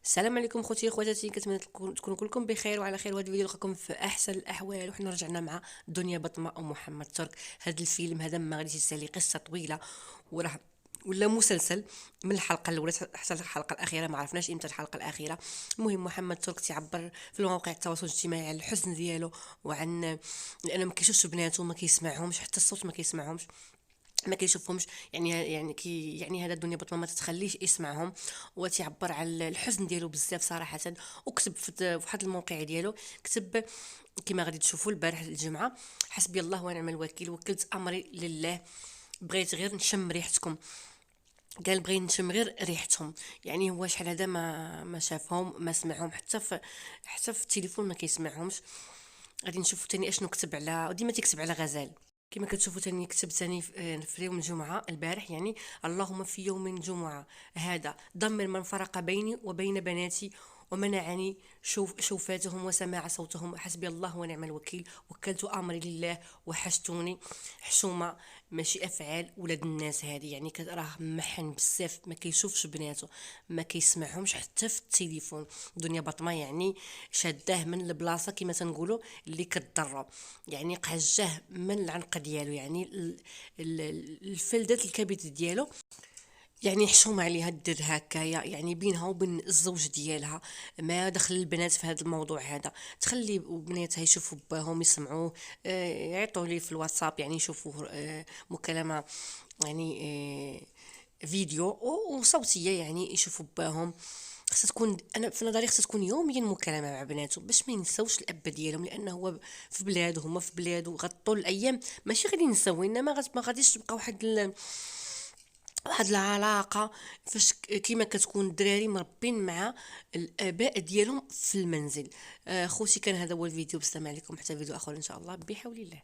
السلام عليكم خوتي خواتاتي، كنتمنى تكونوا كلكم بخير وعلى خير. وهذا الفيديو لقاكم في احسن الاحوال، وحنا رجعنا مع دنيا بطمه ومحمد ترك. هذا الفيلم هذا ما غاديش يسالي قصه طويله، وراه ولا مسلسل من الحلقه الاولى حتى الحلقه الاخيره، ما عرفناش امتى الحلقه الاخيره. المهم محمد ترك تعبر في مواقع التواصل الاجتماعي عن الحزن ديالو، وعن لانه ما كيشوفش بناته، ما كيسمعهمش، حتى الصوت ما كيسمعهمش، ما كيشوفهمش. يعني هذا الدنيا بطمه ما تتخليش يسمعهم، وتعبر على الحزن ديالو بزاف صراحه. وكتب في واحد الموقع ديالو، كتب كما غادي تشوفوا البارح الجمعه: حسبي الله ونعم الوكيل، وكلت امري لله، بغيت غير نشم ريحتكم. قال بغيت نشم غير ريحتهم. يعني هو شحال هذا ما شافهم، ما سمعهم، حتى في التليفون ما كيسمعهمش. غادي نشوفوا تاني اشنو كتب على، ديما تيكتب على غزال. كما كتشوفوا تاني كتب تاني في يوم الجمعة البارح، يعني: اللهم في يوم الجمعة هذا دمر من فرق بيني وبين بناتي، ومنعني شوفاتهم وسماع صوتهم. حسبي الله ونعم الوكيل، وكلت امري لله، وحشتوني. حشومه ماشي افعال ولاد الناس هذه. يعني راه محن بزاف، ما كيشوفش بناته، ما كيسمعهمش حتى في التليفون. دنيا بطمه يعني شاداه من البلاصه كما تنقولوا اللي كتضرب، يعني قهجاه من العنق ديالو، يعني الفلدات الكبد ديالو. يعني حشوم عليها دير هكايا، يعني بينها وبين الزوج ديالها. ما دخل البنات في هذا الموضوع هذا، تخلي بناتها يشوفوا باهم، يسمعوه، يعيطوا لي في الواتساب، يعني يشوفوا مكالمة، يعني فيديو وصوتية، يعني يشوفوا باهم. خصها تكون، انا في نظري خصها تكون يوميا مكالمه مع بناتهم، باش ما ينساوش الاب ديالهم، لانه هو في بلاده، هما في بلاده، غطول الايام ماشي غادي ينساو، انما ما غاديش تبقى واحد العلاقه فاش كيما كتكون الدراري مربين مع الاباء ديالهم في المنزل. خوتي، كان هذا هو الفيديو، بسلام عليكم حتى فيديو اخر ان شاء الله بحول الله.